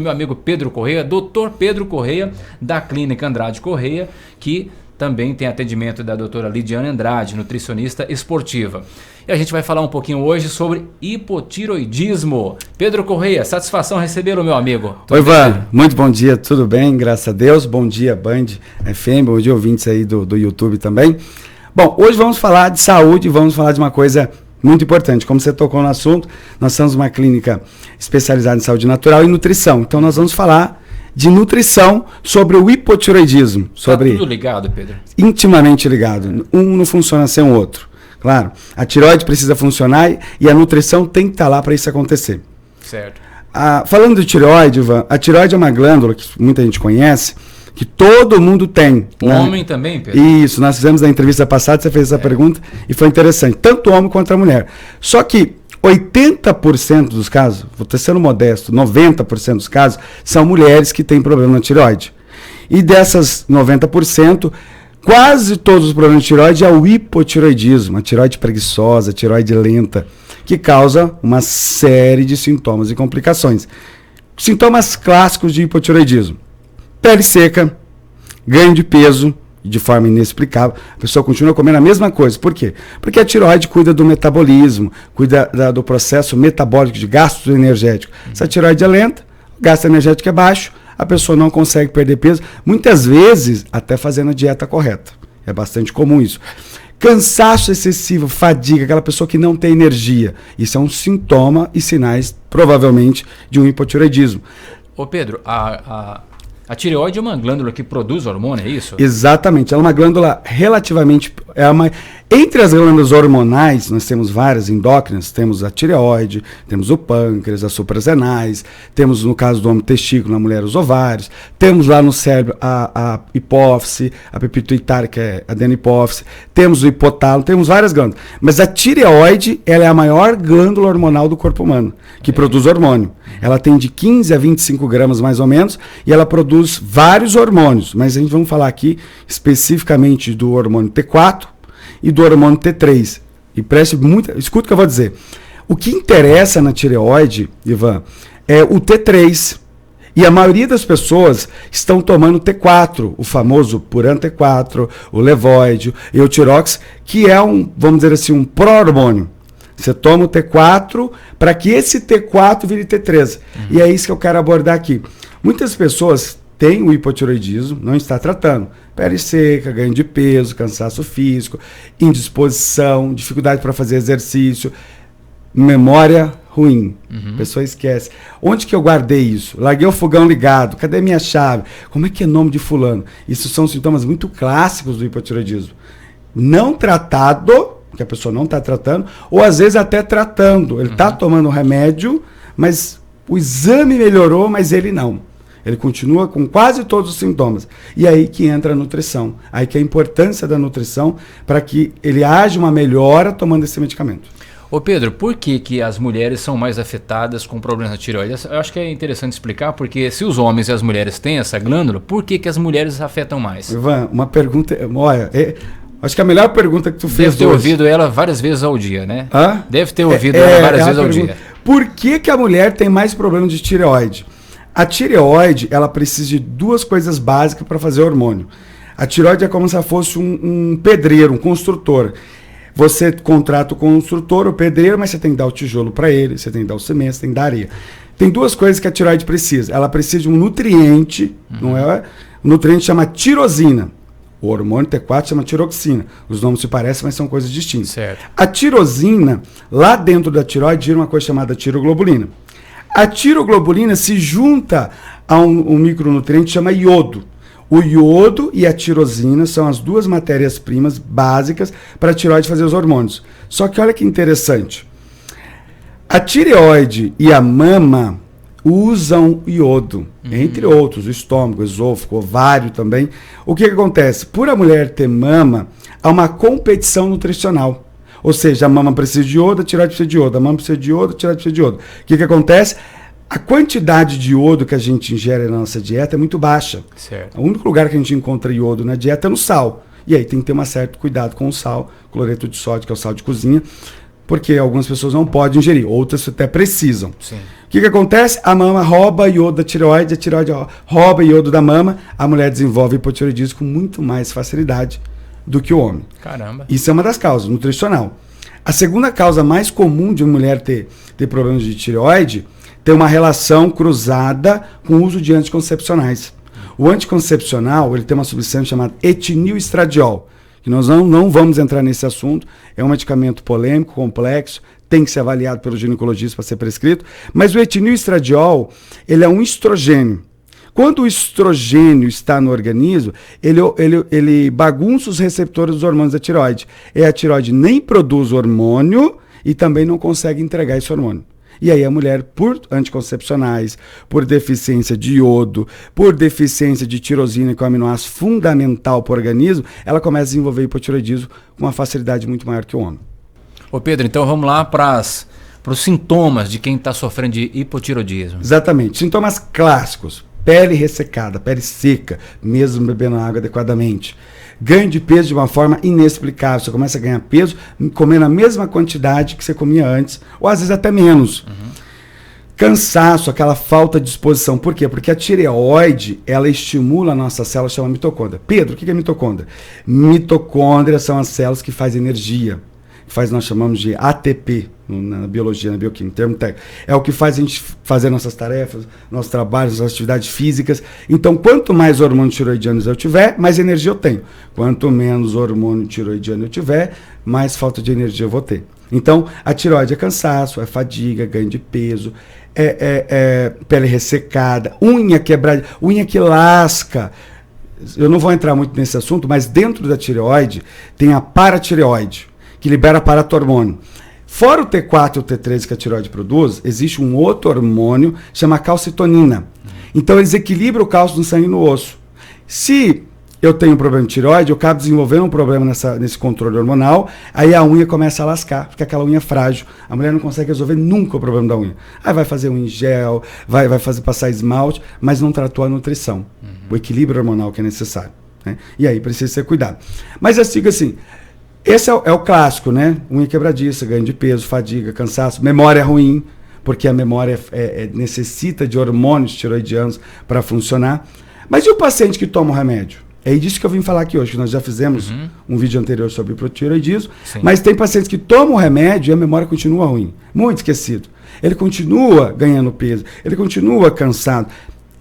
Meu amigo Pedro Correia, doutor Pedro Correia, da Clínica Andrade Correia, que também tem atendimento da doutora Lidiane Andrade, nutricionista esportiva. E a gente vai falar um pouquinho hoje sobre hipotiroidismo. Pedro Correia, satisfação recebê-lo, meu amigo. Oi, Ivan, muito bom dia, tudo bem? Graças a Deus. Bom dia, Band FM, bom dia, ouvintes aí do YouTube também. Bom, hoje vamos falar de saúde, vamos falar de uma coisa muito importante. Como você tocou no assunto, nós somos uma clínica especializada em saúde natural e nutrição. Então nós vamos falar de nutrição sobre o hipotiroidismo. Sobre... Tá tudo ligado, Pedro? Intimamente ligado. Um não funciona sem o outro. Claro, a tireoide precisa funcionar e a nutrição tem que estar lá para isso acontecer. Certo. Falando de tireoide, Ivan, a tireoide é uma glândula que muita gente conhece, que todo mundo tem. O homem também, Pedro? Isso, nós fizemos na entrevista passada, você fez essa pergunta e foi interessante, tanto o homem quanto a mulher. Só que 80% dos casos, vou ter sendo modesto, 90% dos casos, são mulheres que têm problema na tireoide. E dessas 90%, quase todos os problemas de tireoide é o hipotiroidismo, a tireoide preguiçosa, a tireoide lenta, que causa uma série de sintomas e complicações. Sintomas clássicos de hipotiroidismo: pele seca, ganho de peso, de forma inexplicável, a pessoa continua comendo a mesma coisa. Por quê? Porque a tireoide cuida do metabolismo, cuida do processo metabólico de gasto energético. Se a tireoide é lenta, o gasto energético é baixo, a pessoa não consegue perder peso, muitas vezes até fazendo a dieta correta. É bastante comum isso. Cansaço excessivo, fadiga, aquela pessoa que não tem energia. Isso é um sintoma e sinais, provavelmente, de um hipotiroidismo. Ô Pedro, a tireoide é uma glândula que produz hormônio, é isso? Exatamente, ela é uma glândula relativamente... Entre as glândulas hormonais, nós temos várias endócrinas, temos a tireoide, temos o pâncreas, as suprarrenais, temos no caso do homem testículo, na mulher os ovários, temos lá no cérebro a hipófise, a pituitária, que é a adenohipófise, temos o hipotálamo, temos várias glândulas. Mas a tireoide, ela é a maior glândula hormonal do corpo humano, que produz hormônio. Ela tem de 15 a 25 gramas mais ou menos, e ela produz vários hormônios, mas a gente vai falar aqui especificamente do hormônio T4, e do hormônio T3. E escuta o que eu vou dizer. O que interessa na tireoide, Ivan, é o T3. E a maioria das pessoas estão tomando T4, o famoso Puran T4, o Levoide, e o Tirox, que é vamos dizer assim, um pró-hormônio. Você toma o T4 para que esse T4 vire T3. E é isso que eu quero abordar aqui. Muitas pessoas têm o hipotiroidismo, não está tratando. Pele seca, ganho de peso, cansaço físico, indisposição, dificuldade para fazer exercício, memória ruim. A pessoa esquece. Onde que eu guardei isso? Larguei o fogão ligado. Cadê minha chave? Como é que é o nome de fulano? Isso são sintomas muito clássicos do hipotiroidismo. Não tratado, que a pessoa não está tratando, ou às vezes até tratando. Ele está tomando remédio, mas o exame melhorou, mas ele não. Ele continua com quase todos os sintomas. E aí que entra a nutrição. Aí que é a importância da nutrição para que ele haja uma melhora tomando esse medicamento. Ô Pedro, por que as mulheres são mais afetadas com problemas na tireoide? Eu acho que é interessante explicar, porque se os homens e as mulheres têm essa glândula, por que as mulheres afetam mais? Ivan, uma pergunta... Olha, acho que a melhor pergunta que tu fez Deve ter ouvido ela várias vezes ao dia, né? Hã? Deve ter ouvido ela várias vezes ao dia. Por que a mulher tem mais problema de tireoide? A tireoide, ela precisa de duas coisas básicas para fazer hormônio. A tireoide é como se ela fosse um pedreiro, um construtor. Você contrata o construtor, o pedreiro, mas você tem que dar o tijolo para ele, você tem que dar o cimento, você tem que dar areia. Tem duas coisas que a tireoide precisa. Ela precisa de um nutriente, não é? O nutriente chama tirosina. O hormônio T4 chama tiroxina. Os nomes se parecem, mas são coisas distintas. Certo. A tirosina, lá dentro da tireoide, gira uma coisa chamada tiroglobulina. A tiroglobulina se junta a um micronutriente que chama iodo. O iodo e a tirosina são as duas matérias-primas básicas para a tireoide fazer os hormônios. Só que olha que interessante. A tireoide e a mama usam iodo, entre outros, o estômago, o esôfago, o ovário também. O que acontece? Por a mulher ter mama, há uma competição nutricional. Ou seja, a mama precisa de iodo, a tireoide precisa de iodo, a mama precisa de iodo, a tireoide precisa de iodo. O que acontece? A quantidade de iodo que a gente ingere na nossa dieta é muito baixa. Certo. O único lugar que a gente encontra iodo na dieta é no sal. E aí tem que ter um certo cuidado com o sal, cloreto de sódio, que é o sal de cozinha, porque algumas pessoas não podem ingerir, outras até precisam. Sim. O que acontece? A mama rouba iodo da tireoide, a tireoide rouba iodo da mama, a mulher desenvolve hipotireoidismo com muito mais facilidade do que o homem. Caramba. Isso é uma das causas, nutricional. A segunda causa mais comum de uma mulher ter problemas de tireoide tem uma relação cruzada com o uso de anticoncepcionais. O anticoncepcional, ele tem uma substância chamada etinilestradiol, que nós não vamos entrar nesse assunto, é um medicamento polêmico, complexo, tem que ser avaliado pelo ginecologista para ser prescrito, mas o etinilestradiol, ele é um estrogênio. Quando o estrogênio está no organismo, ele bagunça os receptores dos hormônios da tireoide. E a tireoide nem produz hormônio e também não consegue entregar esse hormônio. E aí a mulher, por anticoncepcionais, por deficiência de iodo, por deficiência de tirosina, que é um aminoácido fundamental para o organismo, ela começa a desenvolver hipotireoidismo com uma facilidade muito maior que o homem. Ô Pedro, então vamos lá para os sintomas de quem está sofrendo de hipotireoidismo. Exatamente. Sintomas clássicos. Pele ressecada, pele seca, mesmo bebendo água adequadamente. Ganho de peso de uma forma inexplicável. Você começa a ganhar peso comendo a mesma quantidade que você comia antes, ou às vezes até menos. Cansaço, aquela falta de disposição. Por quê? Porque a tireoide, ela estimula a nossa célula, chama mitocôndria. Pedro, o que é mitocôndria? Mitocôndrias são as células que fazem energia. Nós chamamos de ATP, na biologia, na bioquímica, termo técnico. É o que faz a gente fazer nossas tarefas, nossos trabalhos, nossas atividades físicas. Então, quanto mais hormônios tireoidianos eu tiver, mais energia eu tenho. Quanto menos hormônio tireoidiano eu tiver, mais falta de energia eu vou ter. Então, a tireoide é cansaço, é fadiga, ganho de peso, pele ressecada, unha quebrada, unha que lasca. Eu não vou entrar muito nesse assunto, mas dentro da tireoide tem a paratireoide, que libera paratormônio. Fora o T4 e o T3 que a tireoide produz, existe um outro hormônio, chama calcitonina. Então ele desequilibra o cálcio no sangue e no osso. Se eu tenho um problema de tireoide, eu acabo desenvolvendo um problema nesse controle hormonal, aí a unha começa a lascar, fica aquela unha frágil. A mulher não consegue resolver nunca o problema da unha. Aí vai fazer unha em gel, vai passar esmalte, mas não tratou a nutrição, o equilíbrio hormonal que é necessário, né? E aí precisa ser cuidado. Mas eu digo assim, esse é o clássico, né? Unha quebradiça, ganho de peso, fadiga, cansaço, memória ruim, porque a memória necessita de hormônios tireoidianos para funcionar. Mas e o paciente que toma o remédio? É disso que eu vim falar aqui hoje, que nós já fizemos um vídeo anterior sobre hipotireoidismo, mas tem pacientes que tomam o remédio e a memória continua ruim, muito esquecido. Ele continua ganhando peso, ele continua cansado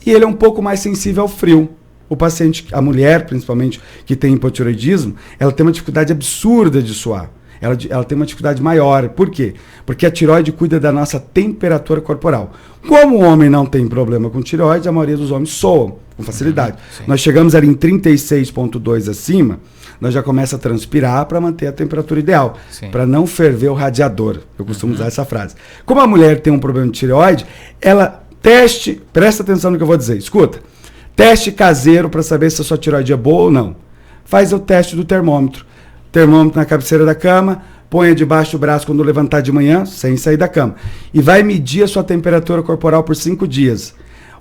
e ele é um pouco mais sensível ao frio. O paciente, a mulher principalmente, que tem hipotireoidismo, ela tem uma dificuldade absurda de suar. Ela tem uma dificuldade maior. Por quê? Porque a tireoide cuida da nossa temperatura corporal. Como o homem não tem problema com tireoide, a maioria dos homens soam com facilidade. Nós chegamos ali em 36,2 acima, nós já começa a transpirar para manter a temperatura ideal, para não ferver o radiador. Eu costumo usar essa frase. Como a mulher tem um problema de tireoide, ela presta atenção no que eu vou dizer, escuta. Teste caseiro para saber se a sua tireoide é boa ou não. Faz o teste do termômetro. Termômetro na cabeceira da cama, ponha debaixo do braço quando levantar de manhã, sem sair da cama. E vai medir a sua temperatura corporal por 5 dias.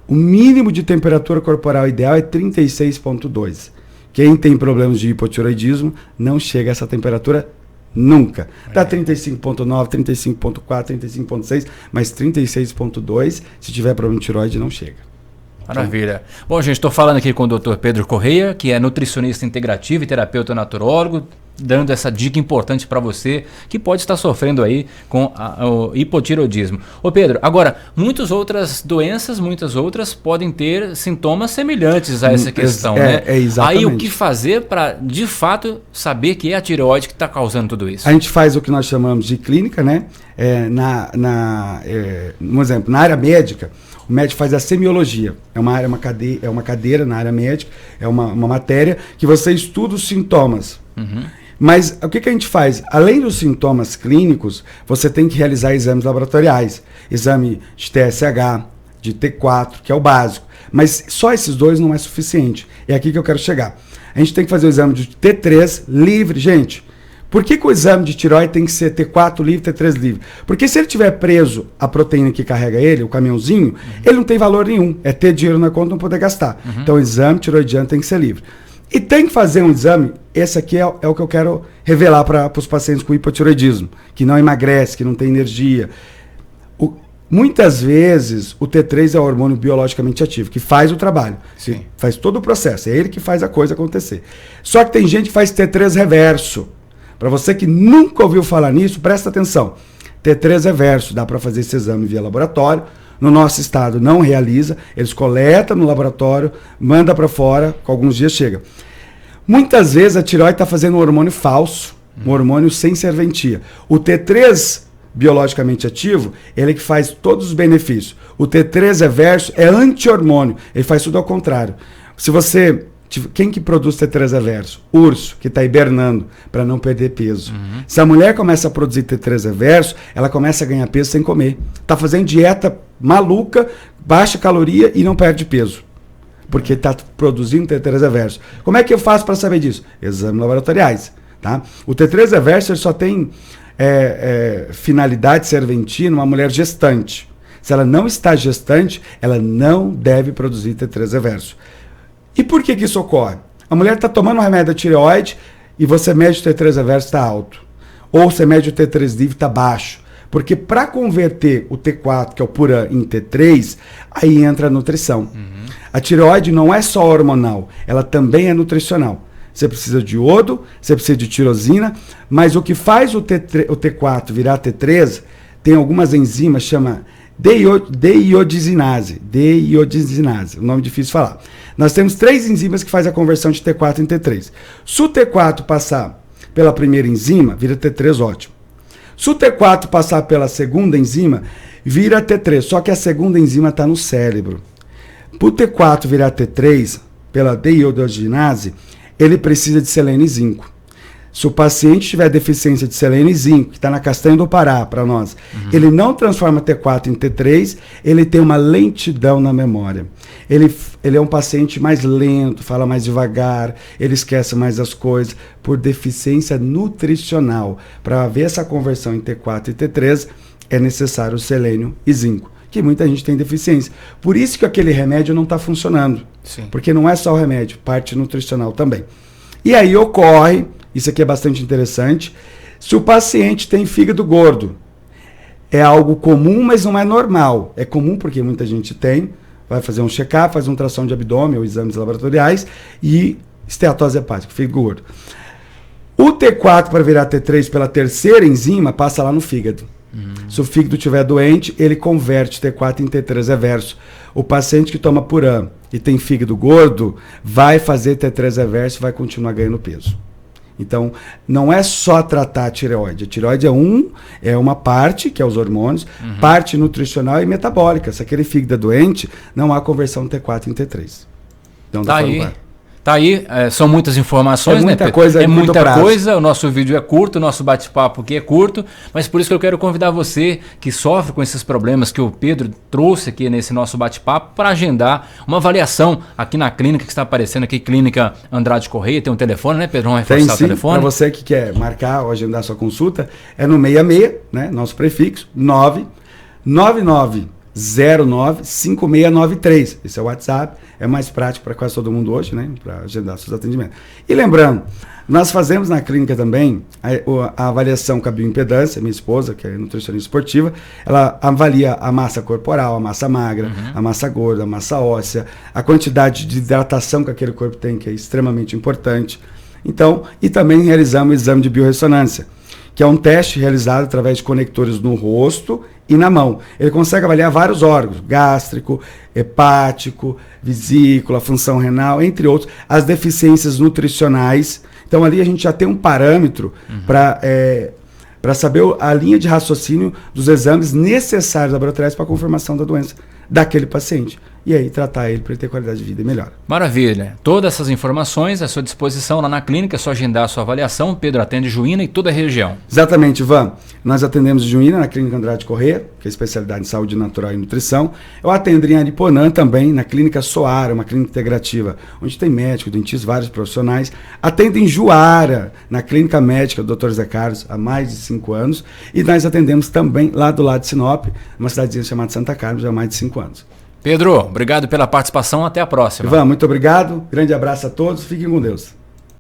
O mínimo de temperatura corporal ideal é 36,2. Quem tem problemas de hipotireoidismo não chega a essa temperatura nunca. Dá 35,9, 35,4, 35,6, mas 36,2, se tiver problema de tireoide, não chega. Maravilha. Bom, gente, estou falando aqui com o Dr. Pedro Correia, que é nutricionista integrativo e terapeuta naturólogo, dando essa dica importante para você que pode estar sofrendo aí com o hipotireoidismo. Ô Pedro, agora, muitas outras doenças, muitas outras podem ter sintomas semelhantes a essa questão, né? Exatamente. Aí o que fazer para, de fato, saber que é a tireoide que está causando tudo isso? A gente faz o que nós chamamos de clínica, né? Um exemplo, na área médica, o médico faz a semiologia. É uma cadeira na área médica, é uma matéria que você estuda os sintomas. Mas o que a gente faz? Além dos sintomas clínicos, você tem que realizar exames laboratoriais. Exame de TSH, de T4, que é o básico. Mas só esses dois não é suficiente. É aqui que eu quero chegar. A gente tem que fazer o exame de T3 livre. Gente, por que o exame de tireoide tem que ser T4 livre, T3 livre? Porque se ele tiver preso a proteína que carrega ele, o caminhãozinho, ele não tem valor nenhum. É ter dinheiro na conta e não poder gastar. Então o exame tireoidiano tem que ser livre. E tem que fazer um exame, esse aqui é o que eu quero revelar para os pacientes com hipotireoidismo, que não emagrece, que não tem energia. Muitas vezes o T3 é o hormônio biologicamente ativo, que faz o trabalho, que faz todo o processo, é ele que faz a coisa acontecer. Só que tem gente que faz T3 reverso. Para você que nunca ouviu falar nisso, presta atenção. T3 reverso, dá para fazer esse exame via laboratório. No nosso estado não realiza, eles coletam no laboratório, manda para fora, com alguns dias chega. Muitas vezes a tireoide está fazendo um hormônio falso, um hormônio sem serventia. O T3 biologicamente ativo, ele que faz todos os benefícios. O T3 reverso é anti-hormônio, ele faz tudo ao contrário. Se você... Quem que produz T3 reverso? Urso, que está hibernando para não perder peso. Se a mulher começa a produzir T3 reverso, ela começa a ganhar peso sem comer. Está fazendo dieta maluca, baixa caloria e não perde peso. Porque está produzindo T3 reverso. Como é que eu faço para saber disso? Exames laboratoriais. Tá? O T3 reverso ele só tem finalidade serventia numa mulher gestante. Se ela não está gestante, ela não deve produzir T3 reverso. E por que isso ocorre? A mulher está tomando um remédio da tireoide e você mede o T3 reverso está alto. Ou você mede o T3 livre está baixo. Porque para converter o T4, que é o Puran, em T3, aí entra a nutrição. A tireoide não é só hormonal, ela também é nutricional. Você precisa de iodo, você precisa de tirosina, mas o que faz o T4 virar T3, tem algumas enzimas, chama deiodizinase, um nome difícil de falar. Nós temos 3 enzimas que fazem a conversão de T4 em T3. Se o T4 passar pela primeira enzima, vira T3, ótimo. Se o T4 passar pela segunda enzima, vira T3, só que a segunda enzima está no cérebro. Para o T4 virar T3, pela deiodizinase, ele precisa de selênio e zinco. Se o paciente tiver deficiência de selênio e zinco, que está na castanha do Pará para nós, ele não transforma T4 em T3, ele tem uma lentidão na memória. Ele é um paciente mais lento, fala mais devagar, ele esquece mais as coisas, por deficiência nutricional. Para haver essa conversão em T4 e T3, é necessário selênio e zinco, que muita gente tem deficiência. Por isso que aquele remédio não está funcionando. Sim. Porque não é só o remédio, parte nutricional também. E aí ocorre, isso aqui é bastante interessante, se o paciente tem fígado gordo. É algo comum, mas não é normal. É comum porque muita gente tem, vai fazer um check-up, faz uma ultrassom de abdômen ou exames laboratoriais e esteatose hepática, fígado gordo. O T4 para virar T3 pela terceira enzima passa lá no fígado. Se o fígado estiver doente, ele converte T4 em T3 reverso. O paciente que toma Puran e tem fígado gordo vai fazer T3 reverso e vai continuar ganhando peso. Então, não é só tratar a tireoide. A tireoide é uma parte, que é os hormônios, parte nutricional e metabólica. Se aquele fígado é doente, não há conversão T4 em T3. Então, Tá aí, são muitas informações, muita coisa, é muita coisa, o nosso vídeo é curto, o nosso bate-papo aqui é curto, mas por isso que eu quero convidar você que sofre com esses problemas que o Pedro trouxe aqui nesse nosso bate-papo para agendar uma avaliação aqui na clínica que está aparecendo aqui, Clínica Andrade Correia, tem um telefone, né, Pedro? Vamos reforçar o telefone? Para você que quer marcar ou agendar sua consulta, é no 66, né, nosso prefixo, 999095693. Esse é o WhatsApp, é mais prático para quase todo mundo hoje, né? Para agendar seus atendimentos. E lembrando, nós fazemos na clínica também a avaliação com a bioimpedância, minha esposa, que é nutricionista esportiva, ela avalia a massa corporal, a massa magra, a massa gorda, a massa óssea, a quantidade de hidratação que aquele corpo tem, que é extremamente importante. Então, e também realizamos o exame de biorressonância, que é um teste realizado através de conectores no rosto e na mão. Ele consegue avaliar vários órgãos, gástrico, hepático, vesícula, função renal, entre outros, as deficiências nutricionais. Então ali a gente já tem um parâmetro para saber a linha de raciocínio dos exames necessários laboratoriais para a confirmação da doença daquele paciente. E aí tratar ele para ele ter qualidade de vida melhor. Maravilha. Todas essas informações à sua disposição lá na clínica, é só agendar a sua avaliação. Pedro atende Juína e toda a região. Exatamente, Ivan. Nós atendemos Juína na Clínica Andrade Correia, que é especialidade em saúde natural e nutrição. Eu atendo em Ariponã também, na Clínica Soara, uma clínica integrativa, onde tem médico, dentista, vários profissionais. Atendo em Juara, na Clínica Médica do Dr. Zé Carlos, há mais de 5 anos. E nós atendemos também lá do lado de Sinop, uma cidadezinha chamada Santa Carlos, há mais de 5 anos. Pedro, obrigado pela participação. Até a próxima. Ivan, muito obrigado. Grande abraço a todos. Fiquem com Deus.